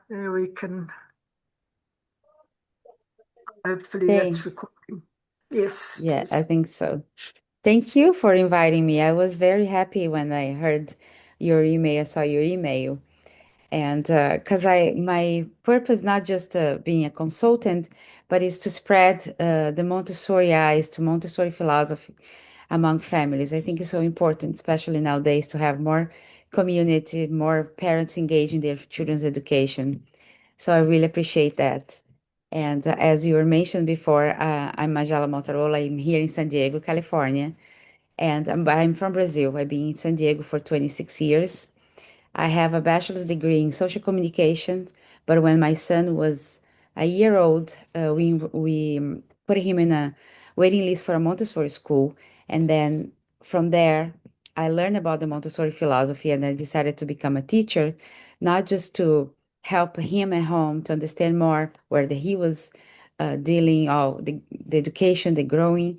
we can hopefully that's Thank, recording. Yes, it yeah, I is. think so. Thank you for inviting me. I was very happy when I heard your email, I saw your email. And because my purpose not just being a consultant, but is to spread the Montessori eyes to Montessori philosophy among families. I think it's so important, especially nowadays, to have more community, more parents engaged in their children's education. So I really appreciate that. And as you were mentioned before, I'm Magela Maltarollo. I'm here in San Diego, California, and I'm from Brazil. I've been in San Diego for 26 years. I have a bachelor's degree in social communication, but when my son was a year old, we put him in a waiting list for a Montessori school, and then from there, I learned about the Montessori philosophy, and I decided to become a teacher, not just to help him at home to understand more where he was dealing, all the education, the growing.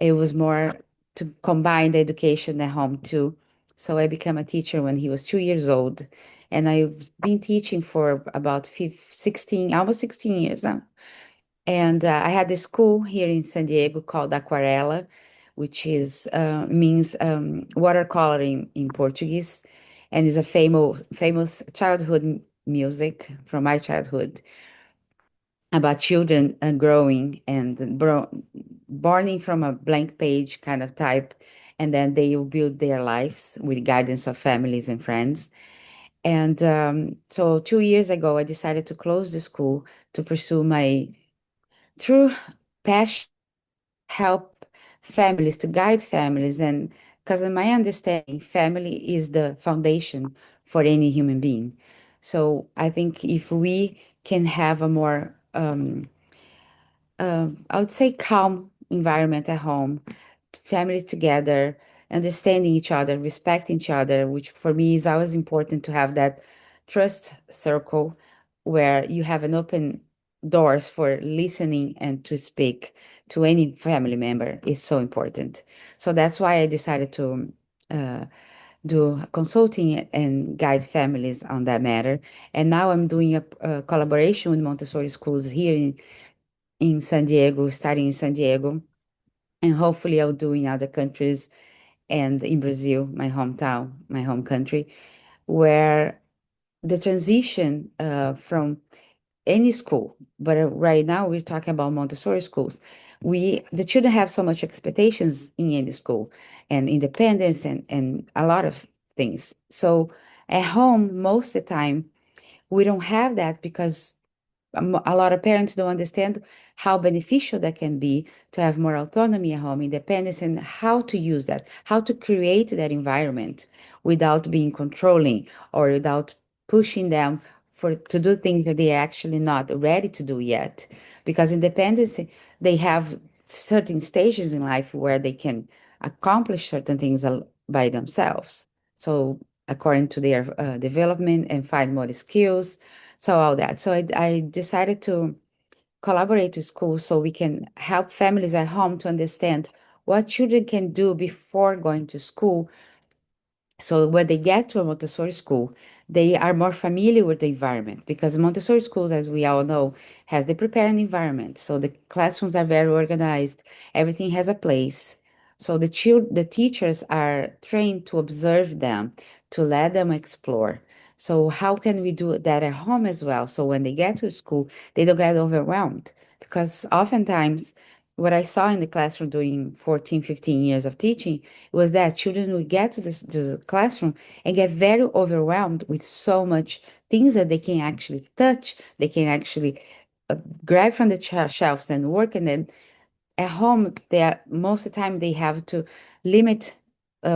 It was more to combine the education at home too. So I became a teacher when he was 2 years old. And I've been teaching for about 16, almost 16 years now. And I had a school here in San Diego called Aquarela, which is means watercoloring in Portuguese, and is a famous childhood music from my childhood about children growing and born from a blank page kind of type, and then they will build their lives with guidance of families and friends. And so 2 years ago, I decided to close the school to pursue my true passion, help families, to guide families. And because in my understanding, family is the foundation for any human being. So I think if we can have a more I would say calm environment at home, families together, understanding each other, respecting each other, which for me is always important to have that trust circle where you have an open doors for listening and to speak to any family member is so important. So that's why I decided to uh, do consulting and guide families on that matter. And now I'm doing a collaboration with Montessori schools here in San Diego, starting in San Diego, and hopefully I'll do in other countries and in Brazil, my hometown, my home country, where the transition from any school, but right now we're talking about Montessori schools. The children have so much expectations in any school and independence and a lot of things. So at home, most of the time, we don't have that because a lot of parents don't understand how beneficial that can be to have more autonomy at home, independence, and how to use that, how to create that environment without being controlling or without pushing them for to do things that they're actually not ready to do yet. Because independence, they have certain stages in life where they can accomplish certain things by themselves. So according to their development and find more skills, so all that. So I decided to collaborate with schools so we can help families at home to understand what children can do before going to school, so when they get to a Montessori school, they are more familiar with the environment because Montessori schools, as we all know, has the prepared environment. So the classrooms are very organized. Everything has a place. So the teachers are trained to observe them, to let them explore. So how can we do that at home as well? So when they get to school, they don't get overwhelmed because oftentimes what I saw in the classroom during 14, 15 years of teaching was that children would get to the classroom and get very overwhelmed with so much things that they can actually touch, they can actually uh, grab from the shelves and work. And then at home, most of the time they have to limit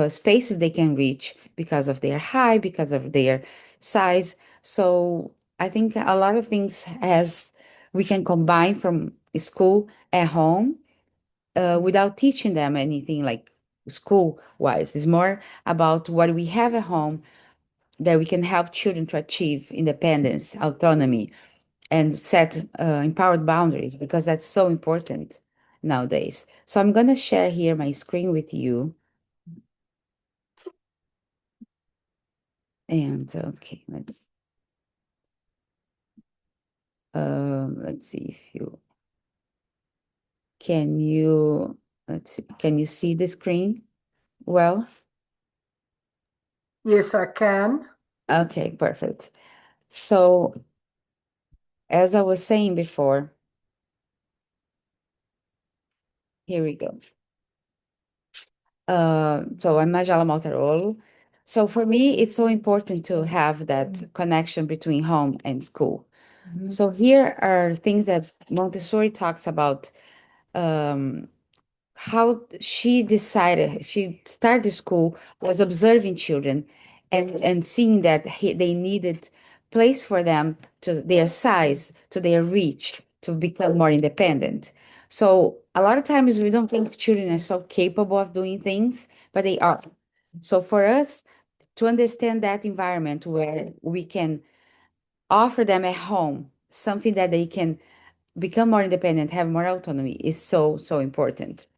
spaces they can reach because of their height, because of their size. So I think a lot of things as we can combine from school at home without teaching them anything like school wise. It's more about what we have at home that we can help children to achieve independence, autonomy, and set empowered boundaries because that's so important nowadays. So I'm going to share here my screen with you. And okay, let's. Let's see if you can you let's see, can you see the screen well? Yes, I can. Okay, perfect. So as I was saying before, here we go. So I'm Magela Maltarollo. So for me, it's so important to have that connection between home and school. So here are things that Montessori talks about, um, how she decided she started school was observing children and seeing that they needed place for them to their size, to their reach, to become more independent. So a lot of times we don't think children are so capable of doing things, but they are. So for us to understand that environment where we can offer them a home, something that they can become more independent, have more autonomy, is so, so important.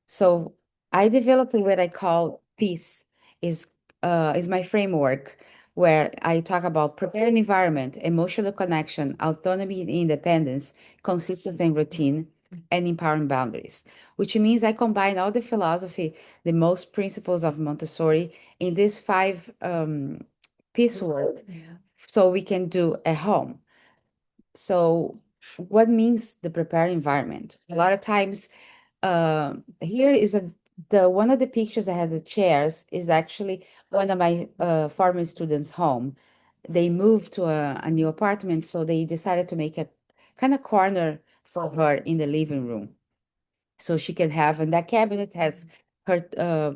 So I developed what I call peace is my framework where I talk about preparing environment, emotional connection, autonomy and independence, consistency and routine, and empowering boundaries, which means I combine all the philosophy, the most principles of Montessori in this five piece work so we can do at home. So what means the prepared environment? A lot of times here is the one of the pictures that has the chairs is actually one of my former students' home. They moved to a new apartment, so they decided to make a kind of corner for her in the living room. So she can have, and that cabinet has her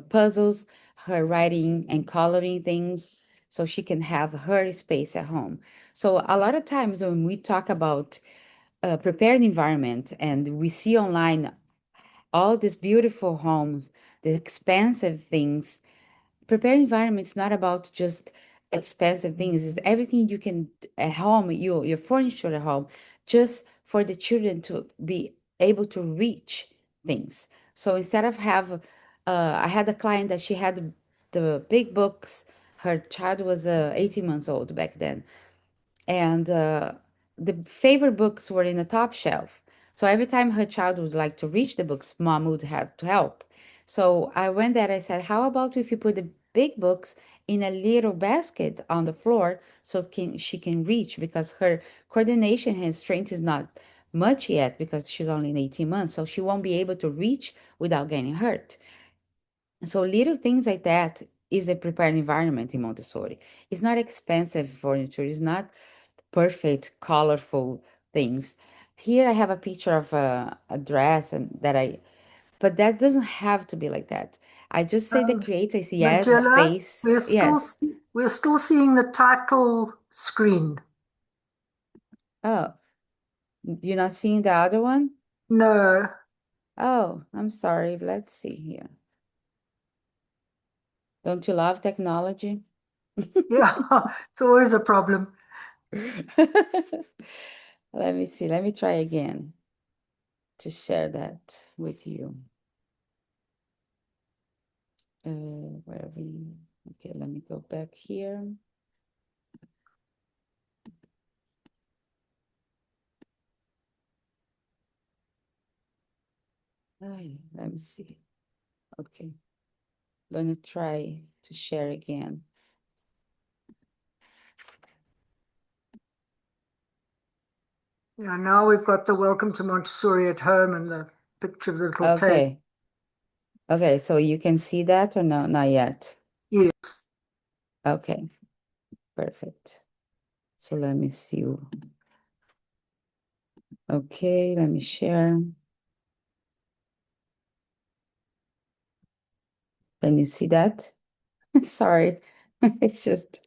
puzzles, her writing and coloring things, so she can have her space at home. So a lot of times when we talk about prepared environment and we see online all these beautiful homes, the expensive things. Prepared environment is not about just expensive things. It's everything you can at home, your furniture at home, just for the children to be able to reach things. So instead of I had a client that she had the big books. Her child was 18 months old back then, and the favorite books were in the top shelf. So every time her child would like to reach the books, mom would have to help. So I went there. I said, "How about if you put the big books in a little basket on the floor so she can reach because her coordination and strength is not much yet because she's only in 18 months, so she won't be able to reach without getting hurt." So little things like that is a prepared environment in Montessori. It's not expensive furniture. It's not perfect, colorful things. Here I have a picture of a dress and that but that doesn't have to be like that. I just say the creates, I see yes, Magella, space. Yes. we're still seeing the title screen. Oh, you're not seeing the other one? No. Oh, I'm sorry. Let's see here. Don't you love technology? Yeah, it's always a problem. Let me see. Let me try again to share that with you. Where are we? Okay, let me go back here. Let me see. Okay, gonna try to share again. Yeah, now we've got the welcome to Montessori at home and the picture of the little table. Okay, okay, so you can see that or no? Not yet. Yes. Okay, perfect. So let me see. Okay, let me share. Can you see that? Sorry, it's just,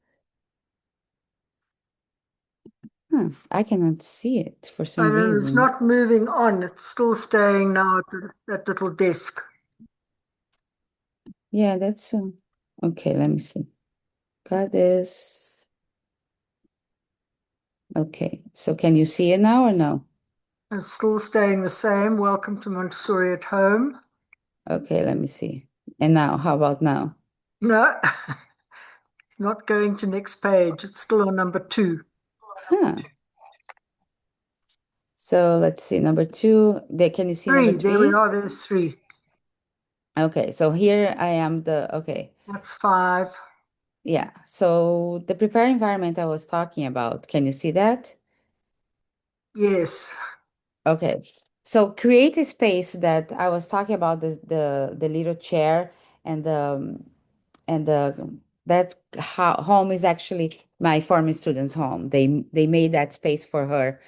I cannot see it for some And it's reason. not moving on. It's still staying now at that little desk. Yeah, that's okay. Let me see. Got this. Okay, so can you see it now or no? It's still staying the same. Welcome to Montessori at home. Okay, let me see. And now, how about now? No, it's not going to next page. It's still on number 2. Huh. So let's see, number two. Can you see number Three. There we three? are. There's three. Okay, so here I am okay. That's five. Yeah, so the prepared environment I was talking about, can you see that? Yes. Okay, so create a space that I was talking about the little chair and the that home is actually my former student's home. They made that space for her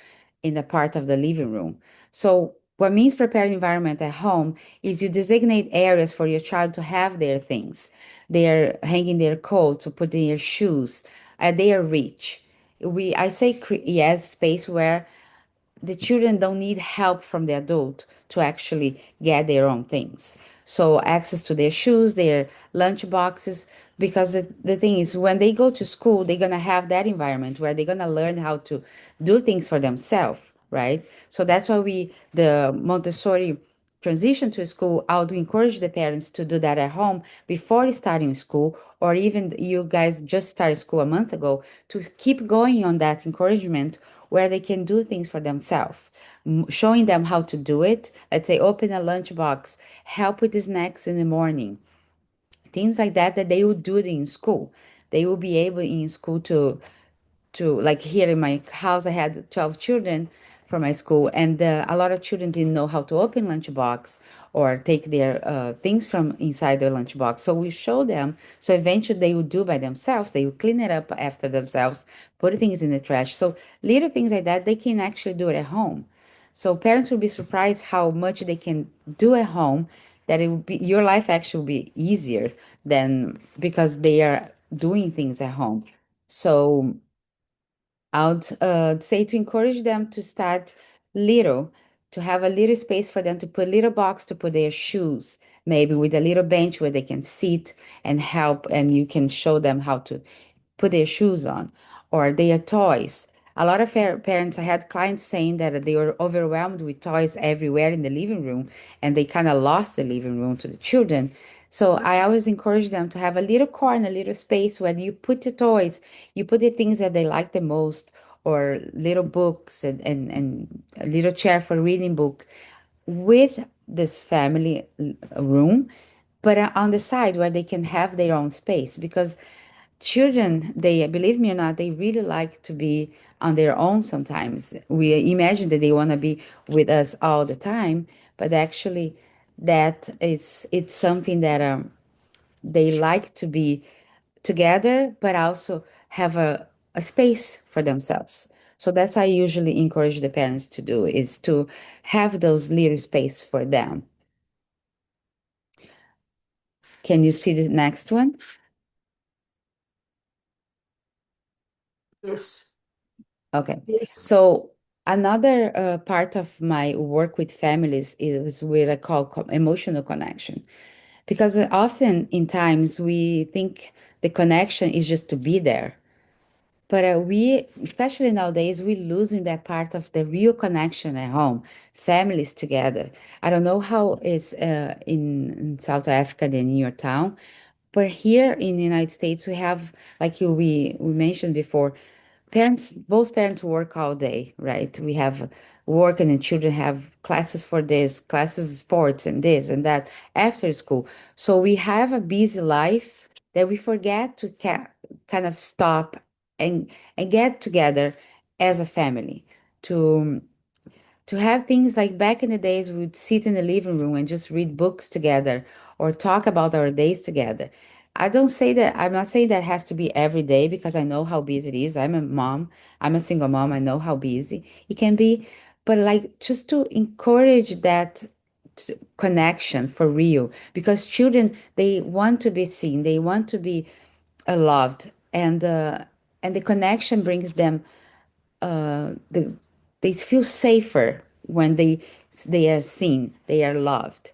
in a part of the living room. So what means prepared environment at home is you designate areas for your child to have their things. They're hanging their coats or putting their shoes at their reach. I say yes, space where the children don't need help from the adult to actually get their own things. So access to their shoes, their lunch boxes, because the thing is when they go to school, they're gonna have that environment where they're gonna learn how to do things for themselves, right? So that's why the Montessori transition to school, I would encourage the parents to do that at home before starting school, or even you guys just started school a month ago, to keep going on that encouragement where they can do things for themselves, showing them how to do it. Let's say open a lunchbox, help with the snacks in the morning, things like that that they would do it in school. They will be able in school to like here in my house I had 12 children from my school, and a lot of children didn't know how to open lunchbox or take their things from inside their lunchbox, so we show them, so eventually they would do by themselves, they would clean it up after themselves, put things in the trash. So little things like that they can actually do it at home. So parents will be surprised how much they can do at home, that it will be your life actually will be easier than because they are doing things at home. So I would say to encourage them to start little, to have a little space for them to put little box to put their shoes, maybe with a little bench where they can sit and help, and you can show them how to put their shoes on or their toys. A lot of parents, I had clients saying that they were overwhelmed with toys everywhere in the living room and they kind of lost the living room to the children. So I always encourage them to have a little corner, a little space where you put the toys, you put the things that they like the most, or little books and a little chair for reading book with this family room, but on the side where they can have their own space, because children, they believe me or not, they really like to be on their own sometimes. We imagine that they want to be with us all the time, but actually it's something that they like to be together, but also have a space for themselves. So that's what I usually encourage the parents to do, is to have those little space for them. Can you see the next one? Yes. Okay. Yes. So another part of my work with families is what I call emotional connection. Because often in times we think the connection is just to be there. But we, especially nowadays, we're losing that part of the real connection at home, families together. I don't know how it's in South Africa than in your town, but here in the United States, we have, like we mentioned before, both parents work all day, right? We have work and the children have classes for this, classes, sports, and this and that after school. So we have a busy life that we forget to kind of stop and get together as a family to have things like back in the days we would sit in the living room and just read books together or talk about our days together. I'm not saying that has to be every day, because I know how busy it is. I'm a mom, I'm a single mom, I know how busy it can be. But like just to encourage that connection for real, because children, they want to be seen, they want to be loved, and the connection brings them they feel safer when they are seen, they are loved,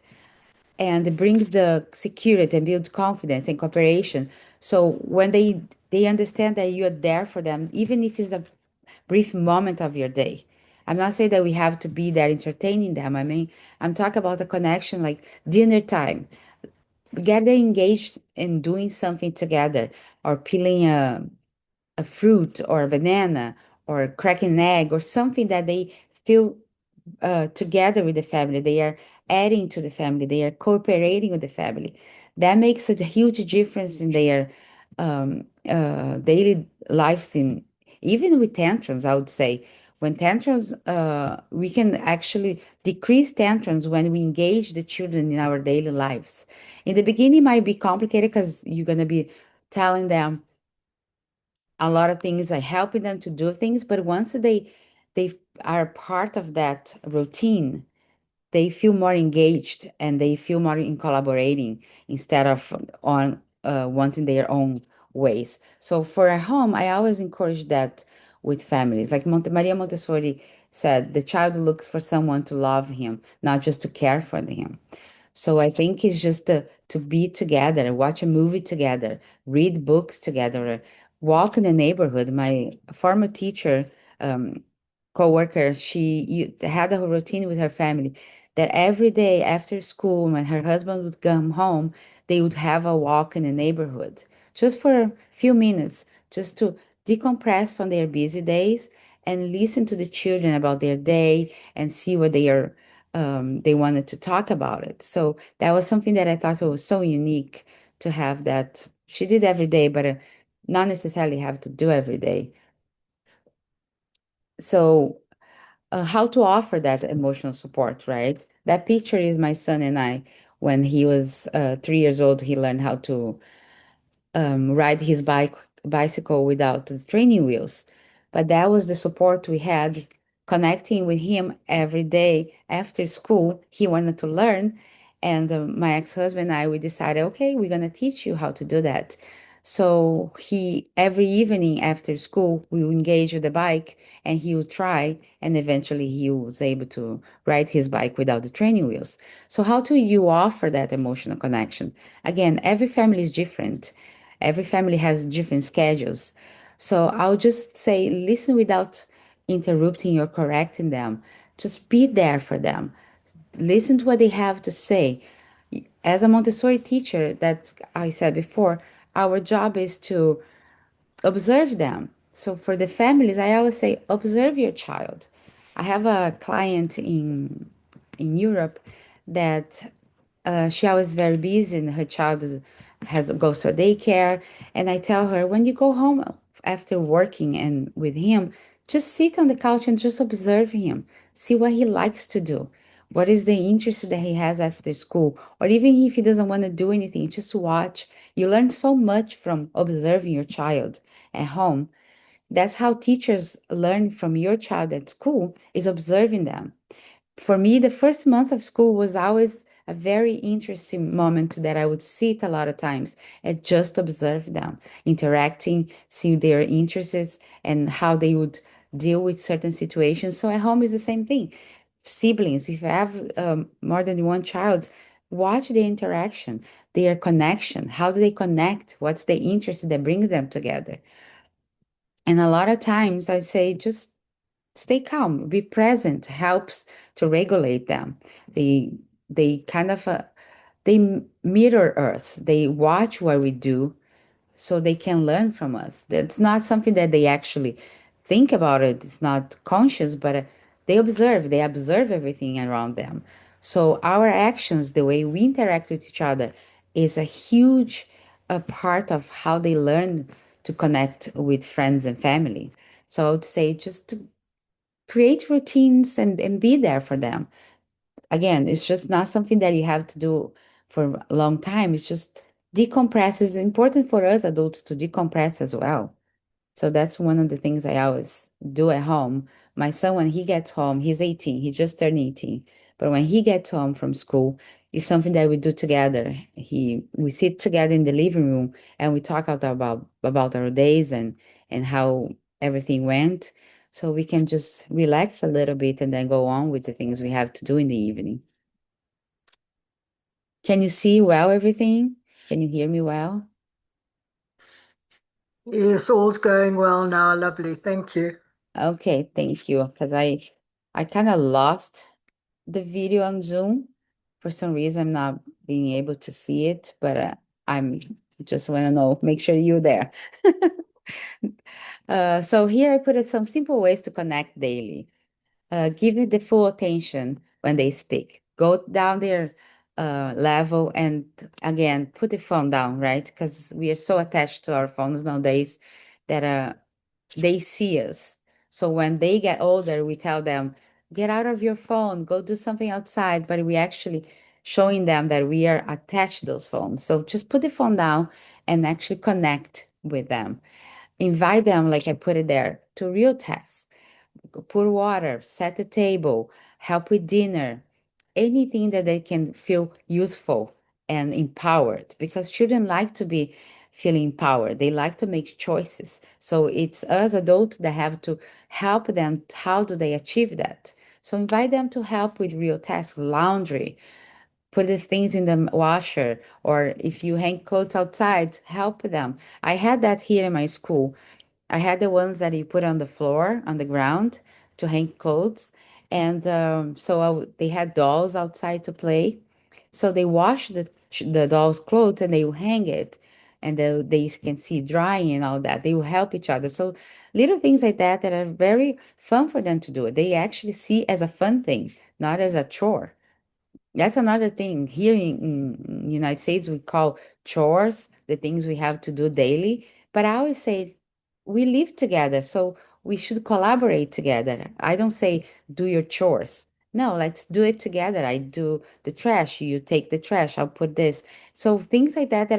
and it brings the security and builds confidence and cooperation. So when they understand that you are there for them, even if it's a brief moment of your day. I'm not saying that we have to be there entertaining them. I mean, I'm talking about a connection like dinner time, get them engaged in doing something together, or peeling a fruit or a banana, or cracking an egg or something that they feel together with the family. They are adding to the family. They are cooperating with the family. That makes a huge difference in their daily lives. In even with tantrums, I would say when tantrums, we can actually decrease tantrums when we engage the children in our daily lives. In the beginning, it might be complicated because you're gonna be telling them a lot of things, like helping them to do things, but once they are part of that routine, they feel more engaged and they feel more in collaborating instead of on wanting their own ways. So for a home, I always encourage that with families. Like Maria Montessori said, the child looks for someone to love him, not just to care for him. So I think it's just to be together, watch a movie together, read books together, walk in the neighborhood. My former teacher, um, coworker, had a routine with her family that every day after school, when her husband would come home, they would have a walk in the neighborhood just for a few minutes, just to decompress from their busy days and listen to the children about their day and see what they wanted to talk about it. So that was something that I thought was so unique to have that. She did every day, but not necessarily have to do every day. So how to offer that emotional support, right? That picture is my son and I. When he was 3 years old, he learned how to ride his bicycle without the training wheels. But that was the support we had, connecting with him every day after school. He wanted to learn, and my ex-husband and I, we decided, okay, we're gonna teach you how to do that. So he every evening after school we would engage with the bike, and he would try, and eventually he was able to ride his bike without the training wheels. So how do you offer that emotional connection? Again, every family is different. Every family has different schedules. So I'll just say, listen without interrupting or correcting them. Just be there for them. Listen to what they have to say. As a Montessori teacher, that I said before, our job is to observe them. So for the families, I always say, observe your child. I have a client in Europe that she always very busy and her child has goes to a daycare, and I tell her, when you go home after working and with him, just sit on the couch and just observe him, see what he likes to do, what is the interest that he has after school, or even if he doesn't want to do anything, just watch. You learn so much from observing your child at home. That's how teachers learn from your child at school, is observing them. For me, the first month of school was always a very interesting moment that I would sit a lot of times and just observe them interacting, see their interests and how they would deal with certain situations. So at home is the same thing. Siblings, if you have more than one child, watch their interaction, their connection. How do they connect? What's the interest that brings them together? And a lot of times I say, just stay calm, be present, helps to regulate them. They kind of they mirror us. They watch what we do so they can learn from us. That's not something that they actually think about it. It's not conscious, but they observe everything around them. So our actions, the way we interact with each other, is a huge part of how they learn to connect with friends and family. So I would say just to create routines and be there for them. Again, it's just not something that you have to do for a long time. It's just decompress. It's important for us adults to decompress as well. So that's one of the things I always do at home. My son, when he gets home, he's 18, he just turned 18. But when he gets home from school, it's something that we do together. We sit together in the living room and we talk out about our days and how everything went. So we can just relax a little bit and then go on with the things we have to do in the evening. Can you see well everything? Can you hear me well? Yes, all's going well now. Lovely. Thank you. Okay, thank you. Because I kind of lost the video on Zoom. For some reason, I'm not being able to see it, but I'm just want to know, make sure you're there. So here I put some simple ways to connect daily. give it the full attention when they speak. Go down their level and again put the phone down, right? Because we are so attached to our phones nowadays that they see us. So when they get older, we tell them, get out of your phone, go do something outside. But we actually showing them that we are attached to those phones. So just put the phone down and actually connect with them. Invite them, like I put it there, to real tasks. Pour water, set the table, help with dinner, anything that they can feel useful and empowered because children like to be feeling empowered. They like to make choices. So it's us adults that have to help them. How do they achieve that? So invite them to help with real tasks, laundry, put the things in the washer, or if you hang clothes outside, help them. I had that here in my school. I had the ones that you put on the floor, on the ground to hang clothes. And so they had dolls outside to play. So they wash the doll's clothes and they will hang it. And they can see drying and all that. They will help each other. So little things like that that are very fun for them to do. They actually see as a fun thing, not as a chore. That's another thing. Here in United States, we call chores the things we have to do daily. But I always say we live together, so we should collaborate together. I don't say do your chores. No, let's do it together. I do the trash, you take the trash, I'll put this. So things like that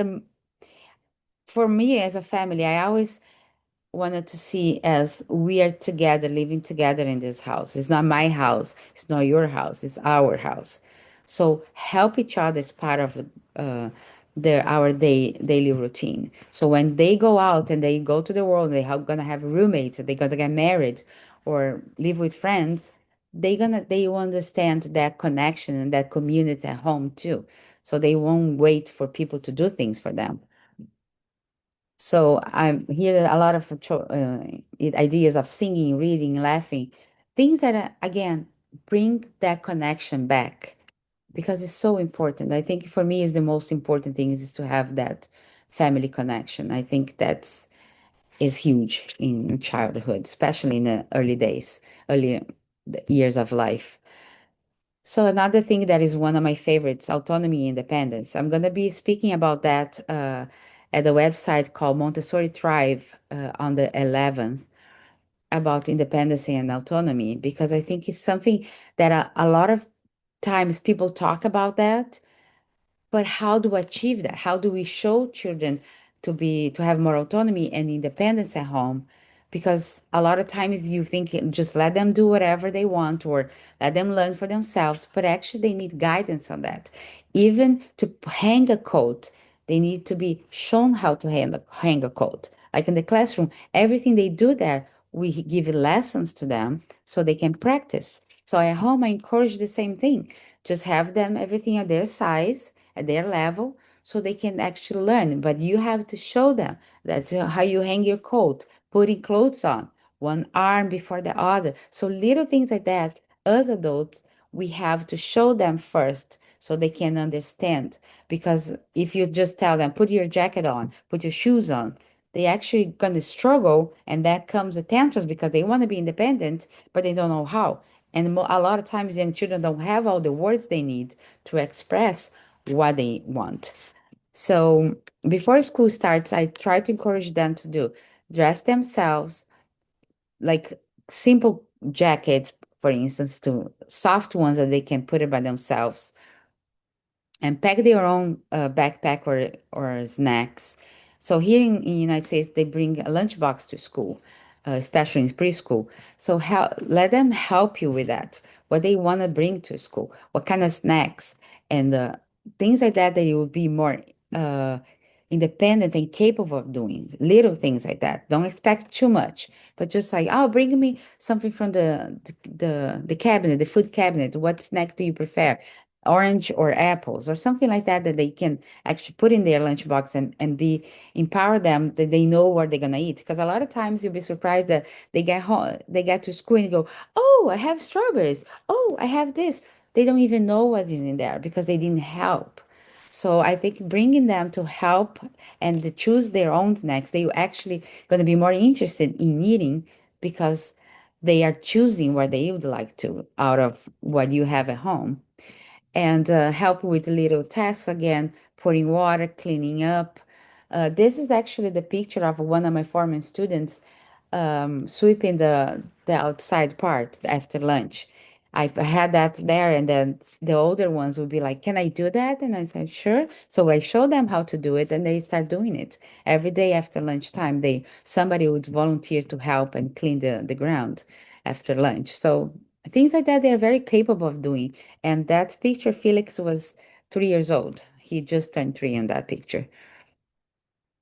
for me as a family, I always wanted to see as we are together, living together in this house. It's not my house, it's not your house, it's our house. So help each other as part of uh, our daily routine. So when they go out and they go to the world, they're gonna have roommates, they're gonna get married or live with friends. They will understand that connection and that community at home too. So they won't wait for people to do things for them. So I hear a lot of ideas of singing, reading, laughing, things that again bring that connection back because it's so important. I think for me is the most important thing is to have that family connection. I think that's is huge in childhood, especially in the early days, early years of life. So another thing that is one of my favorites, autonomy and independence. I'm going to be speaking about that at a website called Montessori Thrive on the 11th about independence and autonomy because I think it's something that a lot of times people talk about that, but how do we achieve that? How do we show children to have more autonomy and independence at home? Because a lot of times you think just let them do whatever they want or let them learn for themselves, but actually they need guidance on that. Even to hang a coat, they need to be shown how to hang a coat. Like in the classroom, everything they do there, we give lessons to them so they can practice. So at home, I encourage the same thing. Just have them everything at their size, at their level, so they can actually learn. But you have to show them that how you hang your coat, putting clothes on, one arm before the other. So little things like that, as adults, we have to show them first so they can understand. Because if you just tell them, put your jacket on, put your shoes on, they actually gonna struggle, and that comes a tantrums because they want to be independent, but they don't know how. And a lot of times, young children don't have all the words they need to express what they want. So before school starts, I try to encourage them to do dress themselves like simple jackets, for instance, to soft ones that they can put it by themselves and pack their own backpack or snacks. So here in the United States, they bring a lunchbox to school, especially in preschool. So let them help you with that. What they want to bring to school, what kind of snacks and things like that that you will be more uh, independent and capable of doing. Little things like that. Don't expect too much, but just like, oh, bring me something from the cabinet, the food cabinet. What snack do you prefer? Orange or apples or something like that that they can actually put in their lunchbox and be empower them that they know what they're gonna eat. Because a lot of times you'll be surprised that they get home, they get to school and go, oh, I have strawberries. Oh, I have this. They don't even know what is in there because they didn't help. So I think bringing them to help and to choose their own snacks, they actually going to be more interested in eating because they are choosing what they would like to out of what you have at home. And help with little tasks again, pouring water, cleaning up. This is actually the picture of one of my former students sweeping the outside part after lunch. I had that there, and then the older ones would be like, "Can I do that?" And I said, "Sure." So I show them how to do it, and they start doing it every day after lunchtime. Somebody would volunteer to help and clean the ground after lunch. So things like that, they're very capable of doing. And that picture, Felix was 3 years old. He just turned three in that picture.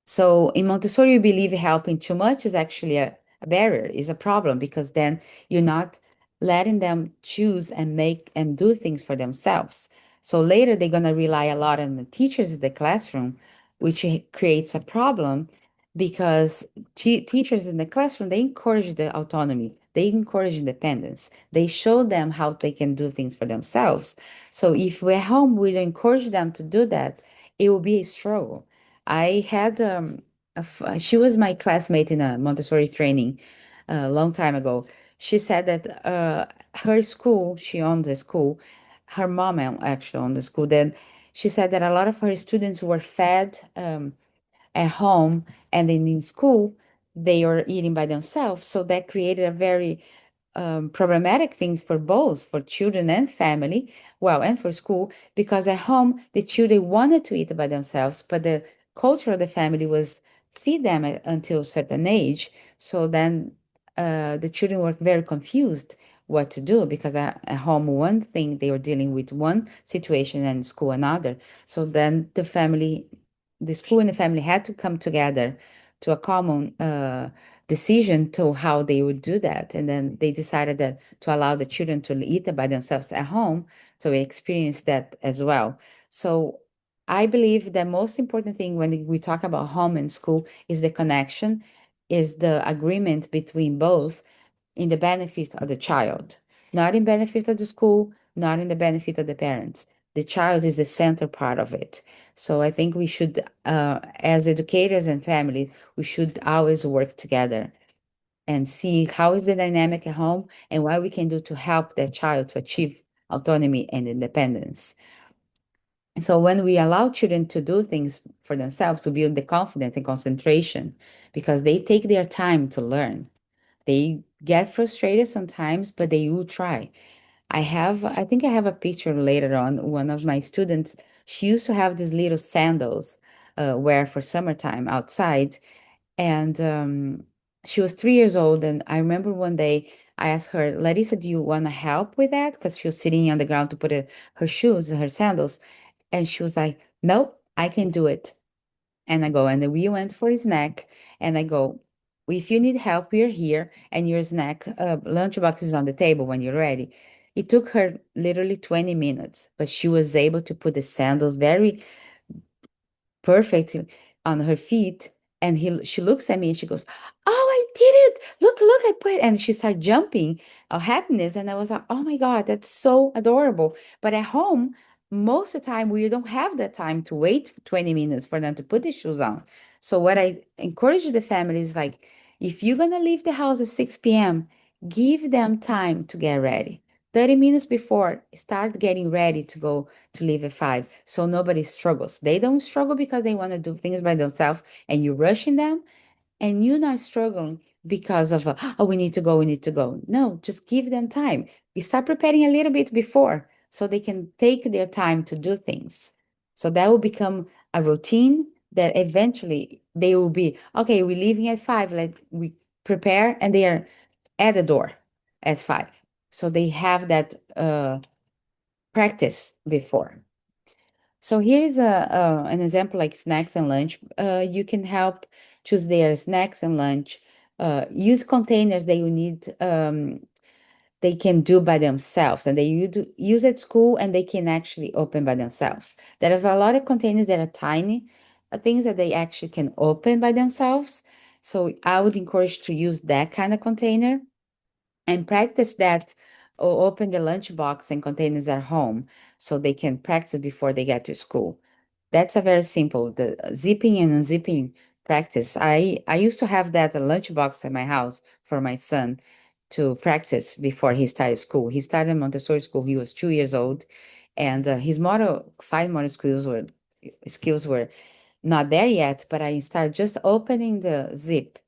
So in Montessori, we believe helping too much is actually a barrier, is a problem, because then you're not letting them choose and make and do things for themselves. So later they're going to rely a lot on the teachers in the classroom, which creates a problem because teachers in the classroom, they encourage the autonomy, they encourage independence, they show them how they can do things for themselves. So if we're home, we encourage them to do that, it will be a struggle. I had she was my classmate in a Montessori training a long time ago. She said that her school, she owned the school, her mom actually owned the school. Then she said that a lot of her students were fed at home, and then in school they were eating by themselves. So that created a very problematic things for both for children and family, well, and for school, because at home the children wanted to eat by themselves, but the culture of the family was feed them until a certain age. So then the children were very confused what to do, because at home one thing they were dealing with one situation and school another. So then the school and the family had to come together to a common decision to how they would do that. And then they decided that to allow the children to eat by themselves at home. So we experienced that as well. So I believe the most important thing when we talk about home and school is the connection, is the agreement between both in the benefit of the child, not in benefit of the school, not in the benefit of the parents. The child is the center part of it. So I think we should, as educators and family, we should always work together and see how is the dynamic at home and what we can do to help that child to achieve autonomy and independence. So when we allow children to do things for themselves, to build the confidence and concentration, because they take their time to learn, they get frustrated sometimes, but they will try. I think I have a picture later on. One of my students, she used to have these little sandals, wear for summertime outside. And she was 3 years old. And I remember one day I asked her, Larissa, do you want to help with that? Because she was sitting on the ground to put her shoes, her sandals. And she was like, nope, I can do it. And I go, and then we went for a snack. And I go, if you need help, we're here. And your snack lunchbox is on the table when you're ready. It took her literally 20 minutes, but she was able to put the sandals very perfectly on her feet. And she looks at me and she goes, "Oh, I did it! Look, I put it." And she started jumping of happiness. And I was like, "Oh my God, that's so adorable." But at home, most of the time, we don't have that time to wait 20 minutes for them to put the shoes on. So, what I encourage the family is like, if you're gonna leave the house at 6 p.m., give them time to get ready. 30 minutes before, start getting ready to go to leave at 5, so nobody struggles. They don't struggle because they want to do things by themselves and you're rushing them, and you're not struggling because of oh, we need to go. No, just give them time. We start preparing a little bit before so they can take their time to do things. So that will become a routine that eventually they will be okay, we're leaving at 5, let we prepare, and they are at the door at 5, so they have that practice before. So here is an example like snacks and lunch. You can help choose their snacks and lunch. Use containers that you need. They can do by themselves, and use at school, and they can actually open by themselves. There are a lot of containers that are tiny, things that they actually can open by themselves. So I would encourage to use that kind of container and practice that, or open the lunchbox and containers at home so they can practice before they get to school. That's a very simple, the zipping and unzipping practice. I used to have that a lunchbox at my house for my son to practice before he started school. He started Montessori school. He was 2 years old, and his fine motor skills were not there yet. But I started just opening the zip,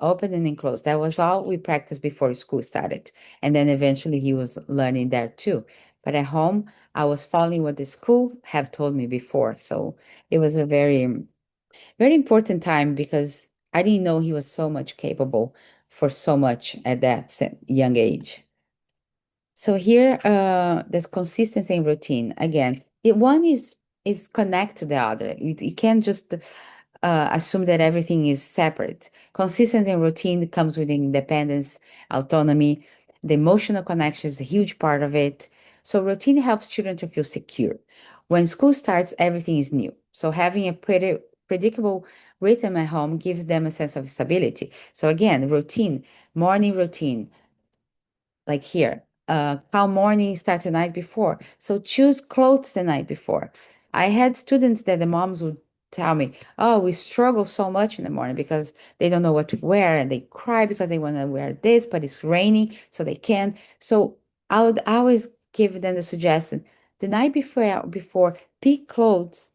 opening and close. That was all we practiced before school started, and then eventually he was learning there too. But at home, I was following what the school have told me before, so it was a very important time because I didn't know he was so much capable for so much at that young age. So here, there's consistency in routine. Again, one is connect to the other. You can't just assume that everything is separate. Consistency and routine comes with independence, autonomy. The emotional connection is a huge part of it. So routine helps children to feel secure. When school starts, everything is new. So having a pretty predictable rhythm at home gives them a sense of stability. So again, routine, morning routine, like here, calm morning starts the night before. So choose clothes the night before. I had students that the moms would tell me, oh, we struggle so much in the morning because they don't know what to wear and they cry because they want to wear this, but it's raining, so they can't. So I would always give them the suggestion the night before pick clothes,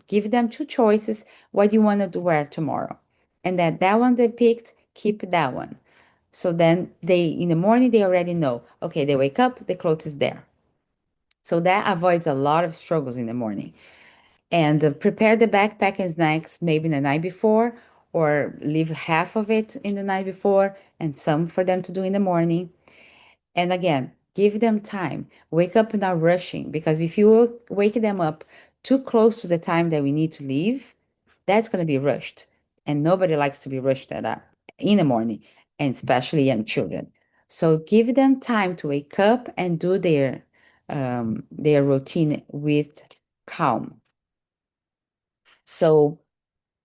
give them two choices, what you want to wear tomorrow. And that one they picked, keep that one. So then in the morning, they already know, okay, they wake up, the clothes is there. So that avoids a lot of struggles in the morning. And prepare the backpack and snacks maybe the night before, or leave half of it in the night before and some for them to do in the morning. And again, give them time. Wake up not rushing, because if you wake them up too close to the time that we need to leave, that's going to be rushed. And nobody likes to be rushed in the morning, and especially young children. So give them time to wake up and do their routine with calm. So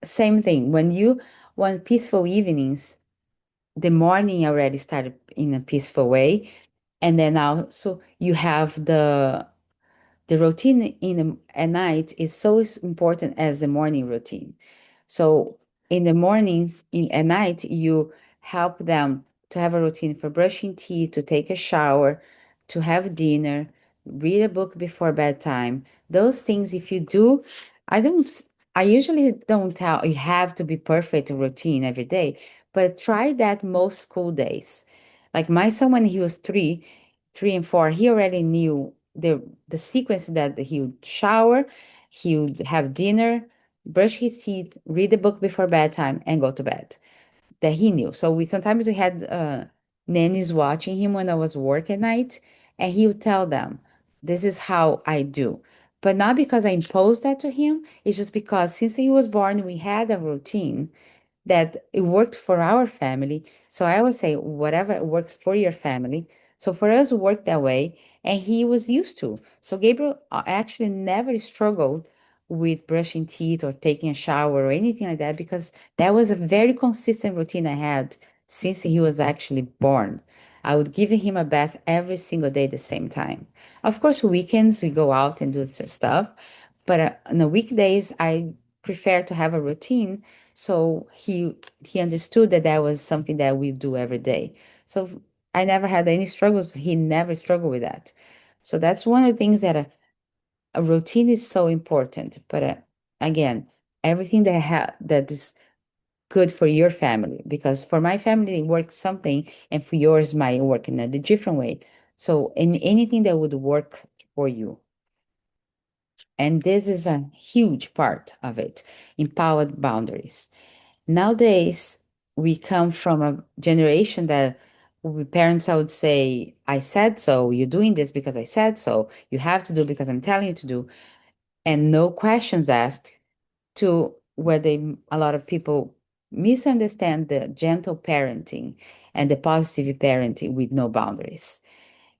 same thing. When you want peaceful evenings, the morning already started in a peaceful way, and then also you have the routine at night is so important as the morning routine. So in the mornings, at night, you help them to have a routine for brushing teeth, to take a shower, to have dinner, read a book before bedtime. Those things, if you do, I don't, I usually don't tell you have to be perfect routine every day, but try that most school days. Like my son, when he was 3 and 4, he already knew the sequence that he would shower, he would have dinner, brush his teeth, read a book before bedtime, and go to bed. That he knew. So we had nannies watching him when I was work at night, and he would tell them, "This is how I do." But not because I imposed that to him. It's just because since he was born, we had a routine that it worked for our family. So I always say, whatever works for your family. So for us, it worked that way, and he was used to. So Gabriel actually never struggled with brushing teeth or taking a shower or anything like that, because that was a very consistent routine I had since he was actually born. I would give him a bath every single day at the same time. Of course, weekends we go out and do stuff, but on the weekdays I prefer to have a routine, so he understood that that was something that we do every day. So I never had any struggles. He never struggled with that. So that's one of the things that a routine is so important. But again, everything that is good for your family, because for my family it works something, and for yours might work in a different way. So in anything that would work for you. And this is a huge part of it, empowered boundaries. Nowadays, we come from a generation that parents, I would say, I said so, you're doing this because I said so, you have to do because I'm telling you to do, and no questions asked, to where a lot of people misunderstand the gentle parenting and the positive parenting with no boundaries.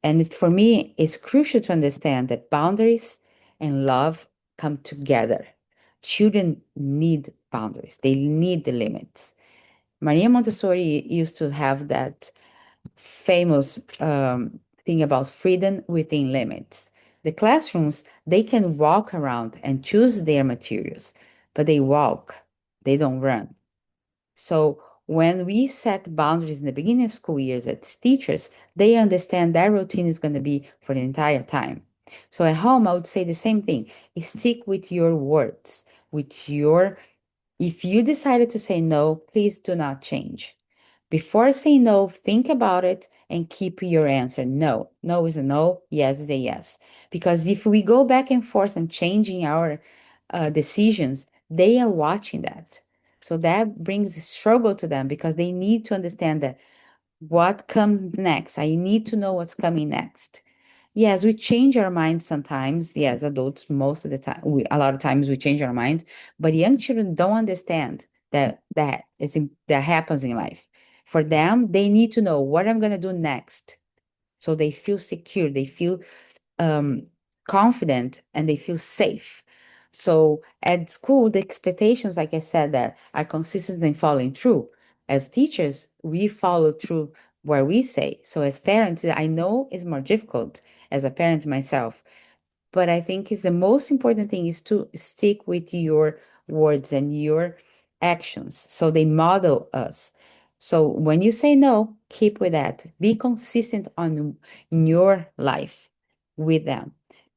And for me, it's crucial to understand that boundaries and love come together. Children need boundaries, they need the limits. Maria Montessori used to have that famous thing about freedom within limits. The classrooms, they can walk around and choose their materials, but they walk, they don't run. So when we set boundaries in the beginning of school years as teachers, they understand that routine is going to be for the entire time. So at home, I would say the same thing. Stick with your words, with your, if you decided to say no, please do not change. Before saying no, think about it and keep your answer. No. No is a no. Yes is a yes. Because if we go back and forth and changing our decisions, they are watching that. So that brings struggle to them because they need to understand that what comes next. I need to know what's coming next. Yes, we change our minds sometimes. Yes, adults, most of the time, a lot of times we change our minds, but young children don't understand that happens in life. For them, they need to know what I'm going to do next. So they feel secure, they feel um, confident, and they feel safe. So at school, the expectations, like I said, there are consistent and following through. As teachers, we follow through where we say. So as parents, I know it's more difficult as a parent myself, but I think is the most important thing is to stick with your words and your actions. So they model us. So when you say no, keep with that. Be consistent on in your life with them.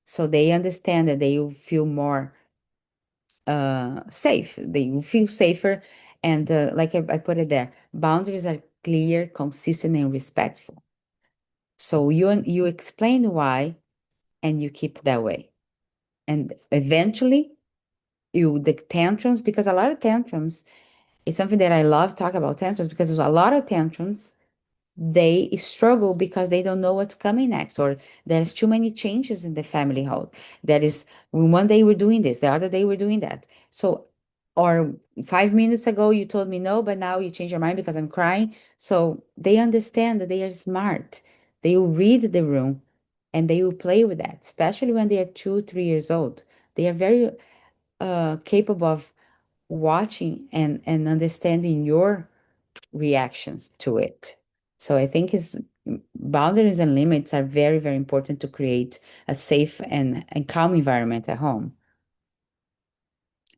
So they understand that they will feel more safe. They will feel safer. And like I put it there, boundaries are clear, consistent, and respectful. So you explain why and you keep that way. And eventually you the tantrums, because a lot of tantrums is something that I love talk about tantrums, because there's a lot of tantrums they struggle because they don't know what's coming next, or there's too many changes in the family home. That is, one day we're doing this, the other day we're doing that. So, or 5 minutes ago you told me no, but now you change your mind because I'm crying. So they understand that they are smart. They will read the room and they will play with that, especially when they are 2, 3 years old. They are very capable of watching and understanding your reactions to it. So I think is boundaries and limits are very, very important to create a safe and calm environment at home.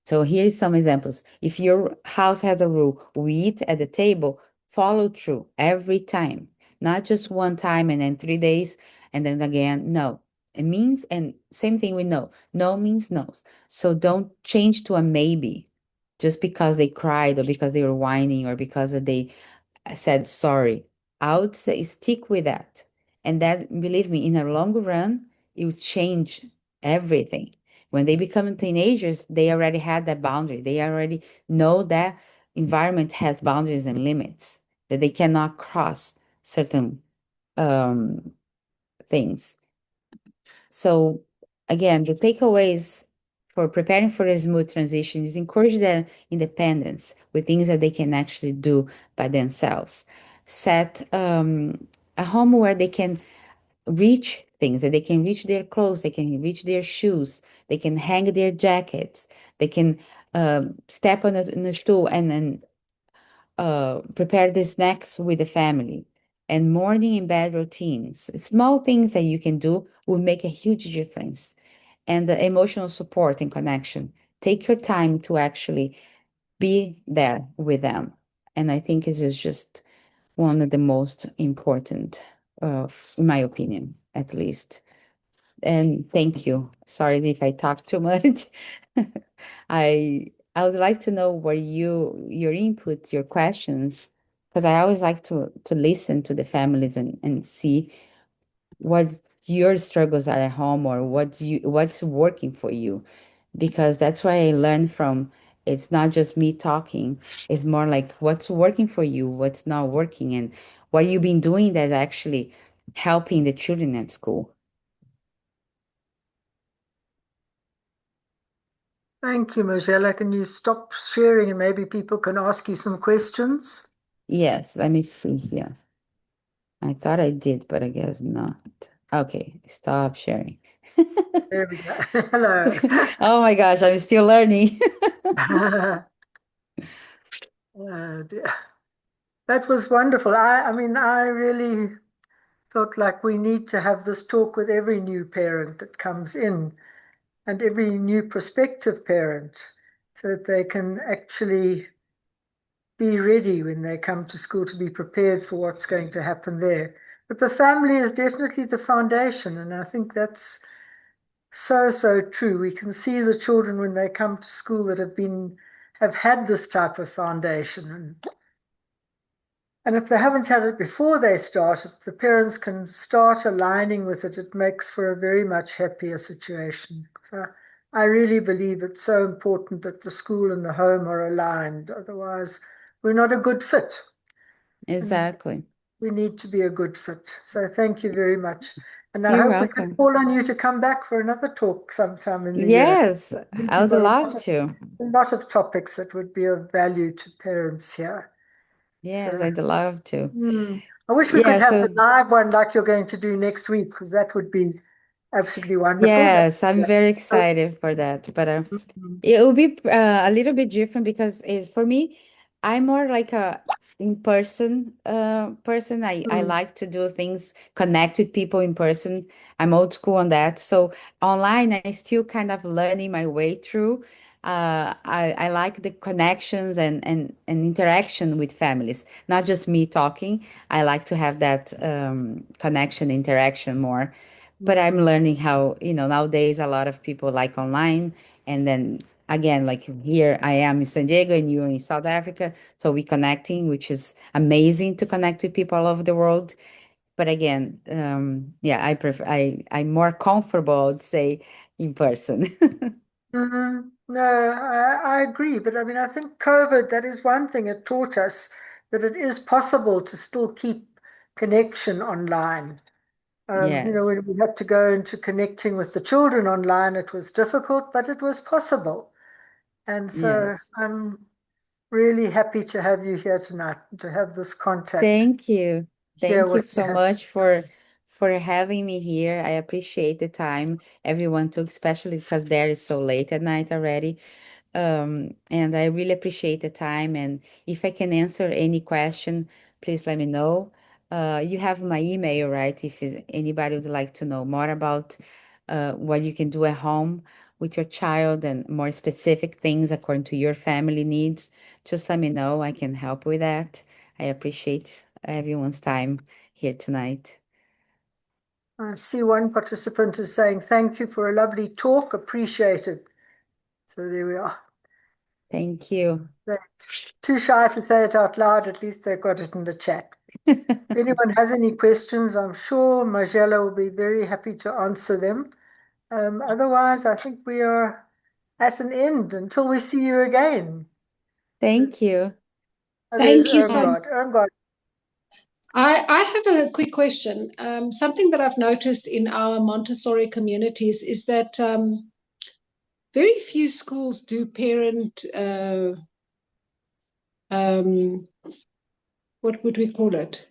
So here's some examples. If your house has a rule, we eat at the table, follow through every time, not just one time and then 3 days and then again. No, it means, and same thing with no. No means no. So don't change to a maybe just because they cried or because they were whining or because they said sorry. I would say stick with that. And that, believe me, in the long run, it will change everything. When they become teenagers, they already had that boundary. They already know that environment has boundaries and limits, that they cannot cross certain um, things. So again, the takeaways for preparing for a smooth transition is encourage their independence with things that they can actually do by themselves. Set a home where they can reach things, that they can reach their clothes, they can reach their shoes, they can hang their jackets, they can step on a stool and then prepare the snacks with the family, and morning and bed routines. Small things that you can do will make a huge difference. And the emotional support and connection. Take your time to actually be there with them. And I think this is just one of the most important, in my opinion, at least. And thank you. Sorry if I talk too much. I would like to know what your input, your questions, because I always like to listen to the families and see what your struggles are at home or what's working for you. Because that's why I learned from it's not just me talking, it's more like what's working for you, what's not working, and what you've been doing that's actually helping the children at school. Thank you, Magela. Can you stop sharing and maybe people can ask you some questions? Yes, let me see here. I thought I did, but I guess not. Okay, stop sharing. There we go. Hello. Oh my gosh, I'm still learning. Dear. That was wonderful. I mean, I really felt like we need to have this talk with every new parent that comes in and every new prospective parent so that they can actually be ready when they come to school, to be prepared for what's going to happen there. But the family is definitely the foundation, and I think that's so, so true. We can see the children when they come to school that have had this type of foundation. And if they haven't had it before they start, if the parents can start aligning with it, it makes for a very much happier situation. So I really believe it's so important that the school and the home are aligned. Otherwise, we're not a good fit. And Exactly. we need to be a good fit. So thank you very much. And I You're hope we can welcome. call on you to come back for another talk sometime in the year. Yes, I think I you've would got love to. a lot of topics that would be of value to parents here. Yes, So, I'd love to. I wish we could Yeah, have the so live one like you're going to do next week, because that would be absolutely wonderful. But yes, I'm very excited for that. But mm, it will be a little bit different because is for me, I'm more like a in-person person. I mm, like to do things, connect with people in person. I'm old school on that. So online, I still kind of learning my way through. I like the connections and interaction with families, not just me talking. I like to have that connection, interaction more, but I'm mm, learning how, nowadays a lot of people like online. And then again, like here I am in San Diego and you're in South Africa. So we connecting, which is amazing to connect with people all over the world. But again, yeah, I'm more comfortable, I would say, in person. No, I agree. But I mean, I think COVID, that is one thing it taught us, that it is possible to still keep connection online. Yes, When we had to go into connecting with the children online, it was difficult, but it was possible. And so yes. I'm really happy to have you here tonight, to have this contact, Thank you. hear Thank you what you so have to much say. for having me here. I appreciate the time everyone took, especially because there is so late at night already. And I really appreciate the time. And if I can answer any question, please let me know. You have my email, right? If anybody would like to know more about what you can do at home with your child and more specific things according to your family needs, just let me know. I can help with that. I appreciate everyone's time here tonight. I see one participant is saying, thank you for a lovely talk, appreciate it. So there we are. Thank you. They're too shy to say it out loud, at least they've got it in the chat. If anyone has any questions, I'm sure Magela will be very happy to answer them. Otherwise, I think we are at an end until we see you again. Thank you. Oh, there's Thank you so much. Irmgard. Irmgard, I have a quick question. Something that I've noticed in our Montessori communities is that very few schools do parent, um, what would we call it?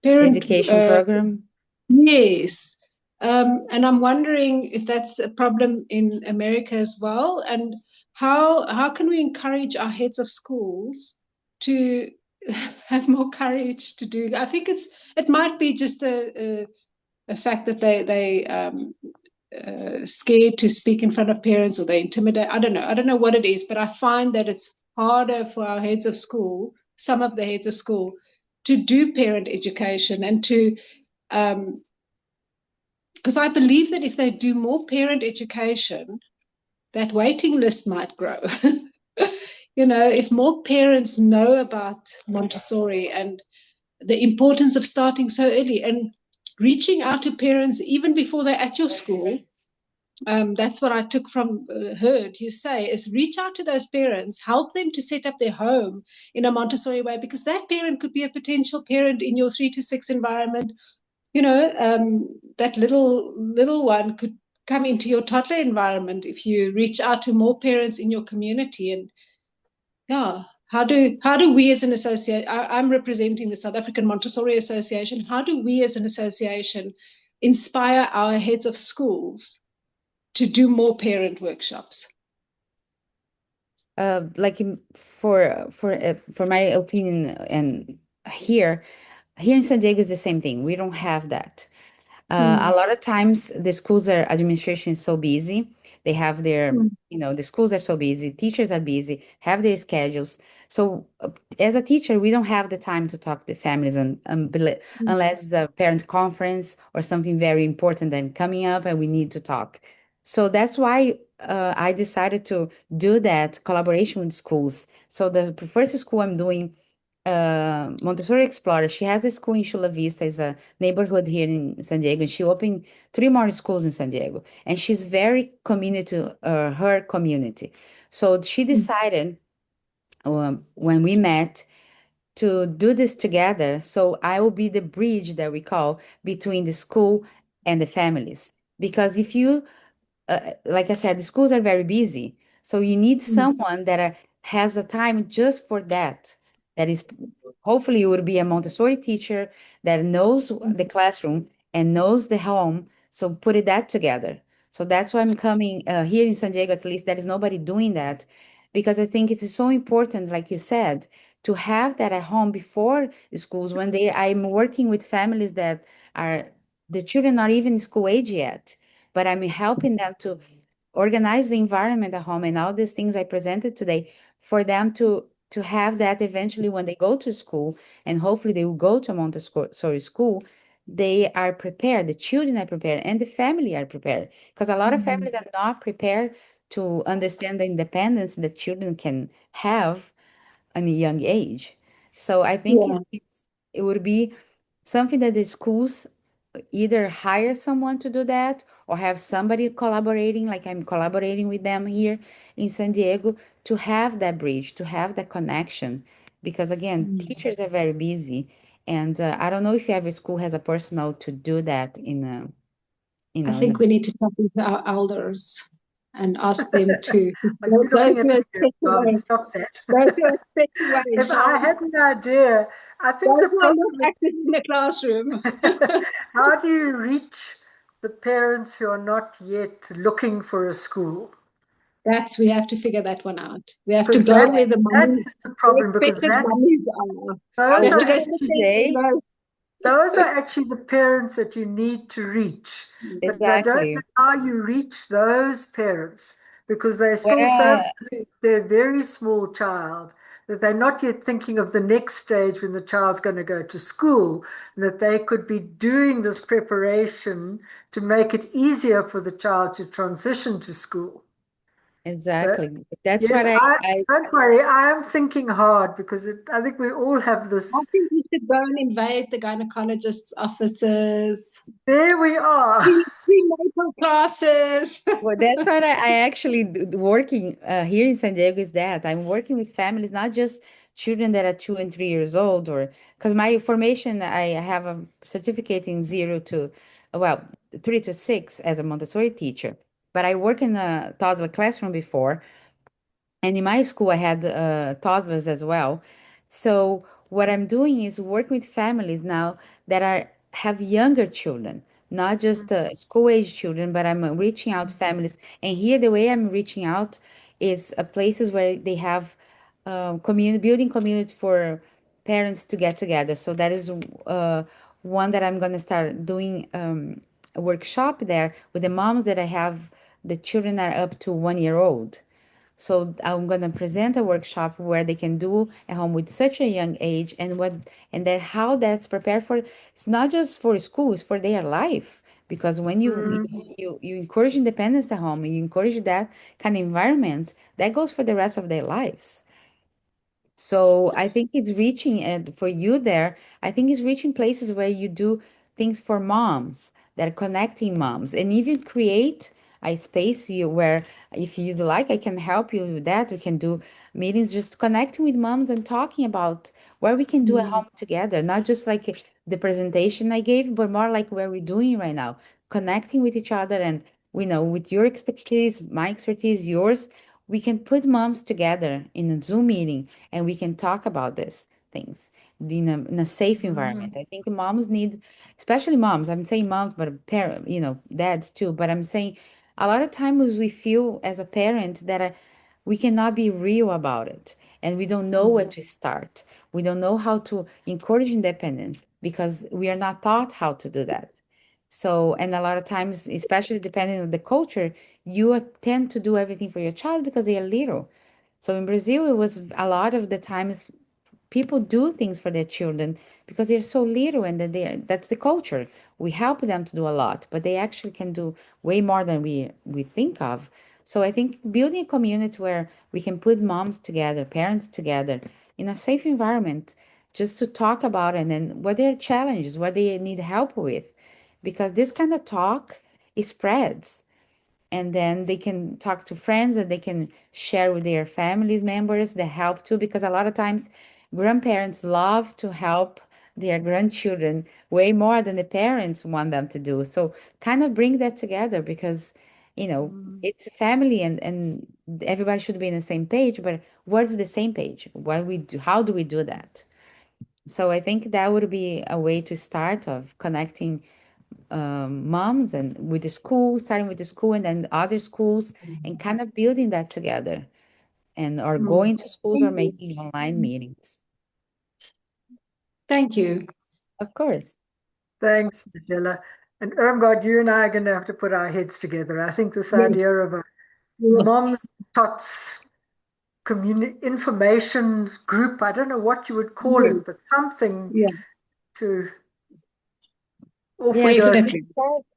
Parent, Education program. yes. And I'm wondering if that's a problem in America as well, and how can we encourage our heads of schools to have more courage to do? I think it might be just a fact that they scared to speak in front of parents, or they intimidate. I don't know what it is, but I find that it's harder for our heads of school, some of the heads of school, to do parent education and to because I believe that if they do more parent education, that waiting list might grow. If more parents know about Montessori and the importance of starting so early and reaching out to parents even before they're at your school. That's what I took from heard you say is reach out to those parents, help them to set up their home in a Montessori way, because that parent could be a potential parent in your 3 to 6 environment. That little one could come into your toddler environment if you reach out to more parents in your community. And yeah, how do we as an association, I'm representing the South African Montessori Association, how do we as an association inspire our heads of schools to do more parent workshops? For my opinion, and here in San Diego is the same thing. We don't have that. A lot of times the schools are administration is so busy. They have their, Mm. the schools are so busy, teachers are busy, have their schedules. So as a teacher, we don't have the time to talk to families Mm. unless it's a parent conference or something very important then coming up and we need to talk. So that's why I decided to do that collaboration with schools. So the first school I'm doing Montessori Explorer. She has a school in Chula Vista, is a neighborhood here in San Diego, and she opened three more schools in San Diego. And she's very committed to her community. So she decided when we met to do this together. So I will be the bridge that we call between the school and the families. Because if you like I said, the schools are very busy. So you need Mm. someone that has a time just for that. That is, hopefully, you would be a Montessori teacher that knows the classroom and knows the home. So put it that together. So that's why I'm coming here in San Diego. At least there is nobody doing that, because I think it is so important, like you said, to have that at home before the schools. When I'm working with families that are the children are even school age yet, but I'm helping them to organize the environment at home and all these things I presented today for them to have that eventually when they go to school, and hopefully they will go to a Montessori school. They are prepared, the children are prepared, and the family are prepared, because a lot of Mm. families are not prepared to understand the independence that children can have at a young age. So I think Yeah, it would be something that the schools either hire someone to do that or have somebody collaborating, like I'm collaborating with them here in San Diego, to have that bridge, to have that connection. Because again, mm. teachers are very busy, and I don't know if every school has a personnel to do that in a, I in a think we need to talk to our elders and ask them to Are you go looking at through a me, step Mom? away, Stop that. go through a step away, If shall I we? had an idea, I think Those the who are not problem active in the classroom. is how do you reach the parents who are not yet looking for a school? We have to figure that one out. We have to Because go that where the that mummies, is the the problem, because expected mummies are. We those I have are to go wish to the actually parents today, who those are actually the parents that you need to reach. knows. But I don't exactly. know how you reach those parents because they're What still so busy with their very small child that they're not yet thinking of the next stage when the child's going to go to school, and that they could be doing this preparation to make it easier for the child to transition to school. So, exactly. That's yes, what I don't worry, I am thinking hard because I think we all have I this. think we should go and invade the gynecologist's offices, There we are. prenatal classes. Well, that's what I actually working here in San Diego is that I'm working with families, not just children that are 2 and 3 years old, or because my formation, I have a certificate in 0 to, well, 3 to 6 as a Montessori teacher, but I work in a toddler classroom before, and in my school, I had toddlers as well. So what I'm doing is work with families now that are have younger children, not just school age children, but I'm reaching out families. And here, the way I'm reaching out is places where they have community building community for parents to get together. So that is one that I'm going to start doing a workshop there with the moms that I have. The children are up to 1 year old, so I'm gonna present a workshop where they can do at home with such a young age, and then how that's prepared for. It's not just for school; it's for their life. Because when Mm. you encourage independence at home and you encourage that kind of environment, that goes for the rest of their lives. So I think it's reaching, and for you there, I think it's reaching places where you do things for moms that are connecting moms, and even create a space you where if you'd like, I can help you with that. We can do meetings just connecting with moms and talking about where we can do a Mm. home together, not just like the presentation I gave, but more like where we're doing right now, connecting with each other and with your expertise, my expertise, yours, we can put moms together in a Zoom meeting and we can talk about these things in a safe environment. Mm. I think moms need, especially moms, I'm saying moms, but parent, dads too, but I'm saying a lot of times we feel as a parent that we cannot be real about it and we don't know where Mm. to start. We don't know how to encourage independence because we are not taught how to do that. So, and a lot of times, especially depending on the culture, you tend to do everything for your child because they are little. So in Brazil, it was a lot of the times people do things for their children because they're so little and that that's the culture. We help them to do a lot, but they actually can do way more than we think of. So I think building a community where we can put moms together, parents together in a safe environment just to talk about it and then what their challenges, what they need help with, because this kind of talk it spreads, and then they can talk to friends and they can share with their families members the help too, because a lot of times grandparents love to help their grandchildren way more than the parents want them to do. So kind of bring that together, because it's a family, and everybody should be in the same page. But what's the same page? What we do, how do we do that? So I think that would be a way to start of connecting moms and with the school, starting with the school and then other schools, and kind of building that together, and or Mm. going to schools or making online meetings. Thank you. Of course. Thanks, Magela. And Irmgard, you and I are going to have to put our heads together. I think this Yeah. idea of a Yeah. mom's tots information group, I don't know what you would call it, but something Yeah. to off we Yes, go. Definitely.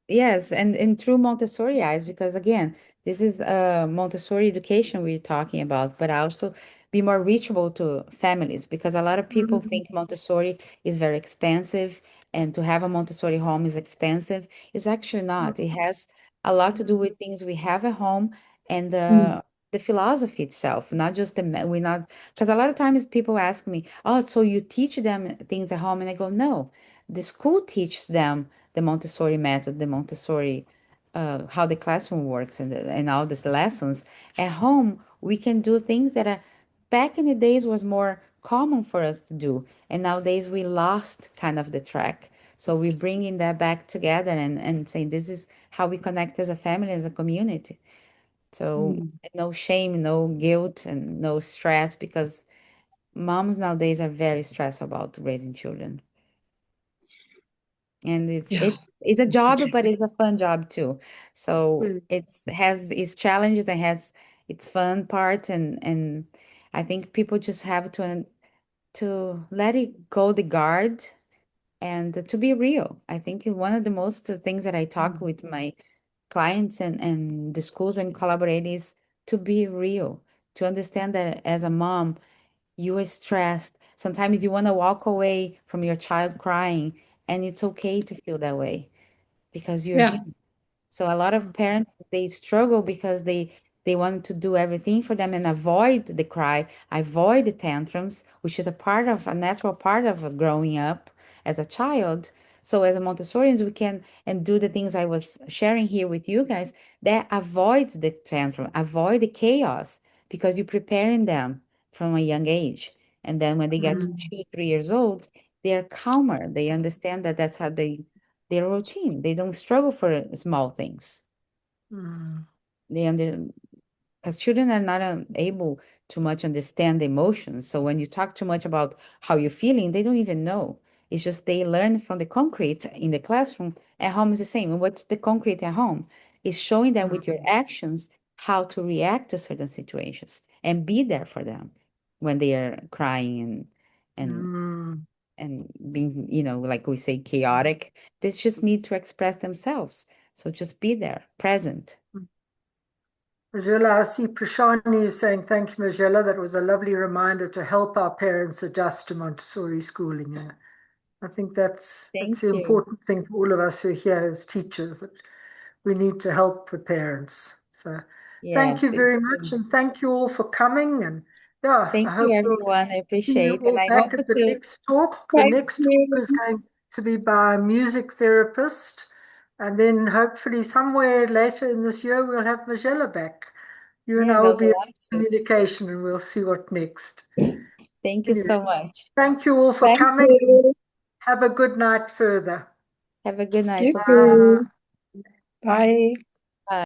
yes, and through Montessori eyes, because again, this is Montessori education we're talking about, but also be more reachable to families, because a lot of people Mm, think Montessori is very expensive, and to have a Montessori home is expensive. It's actually not. It has a lot to do with things we have at home and Mm. the philosophy itself, not just we're not, because a lot of times people ask me, oh, so you teach them things at home, and I go, no, the school teaches them the Montessori method, the Montessori, how the classroom works, and all these lessons. At home, we can do things that back in the days was more common for us to do, and nowadays we lost kind of the track. So we're bringing that back together and saying this is how we connect as a family, as a community. So Mm. no shame, no guilt, and no stress, because moms nowadays are very stressed about raising children. And Yeah. it's a job, but it's a fun job too. So mm, it's has its challenges and has its fun parts, and I think people just have to let it go the guard and to be real. I think one of the most things that I talk mm, with my clients and the schools and collaborators, to be real, to understand that as a mom you are stressed. Sometimes you want to walk away from your child crying, and it's okay to feel that way because you're Yeah. human. So a lot of parents they struggle because they want to do everything for them and avoid the cry, avoid the tantrums, which is a natural part of growing up as a child. So as a Montessorians, we can and do the things I was sharing here with you guys that avoids the tantrum, avoid the chaos, because you're preparing them from a young age. And then when they get to mm, 2, 3 years old, they are calmer. They understand that that's how their routine. They don't struggle for small things. mm, They under because children are not able to much understand the emotions. So when you talk too much about how you're feeling, they don't even know. It's just they learn from the concrete in the classroom. At home is the same. And what's the concrete at home? It's showing them with your mm, actions how to react to certain situations and be there for them when they are crying and mm. and being, like we say, chaotic. They just need to express themselves. So just be there, present. Magela, I see Prashani is saying, thank you, Magela. That was a lovely reminder to help our parents adjust to Montessori schooling. And I think that's Thank the you. important thing for all of us who are here as teachers, that we need to help the parents. So Yes, thank you thank very much, you. and thank you all for coming. And yeah, Thank I you, hope we'll everyone. I see you appreciate, and all I back hope at the to. next talk. The Thank next talk is you. going to be by a music therapist. And then hopefully somewhere later in this year, we'll have Magella back. You and I Yes, I will would be in love to. communication and we'll see what next. Thank you Anyway, so much. thank you all for Thank coming. you. Have a good night further. Have a good night. You Bye bye. Bye. too. Bye.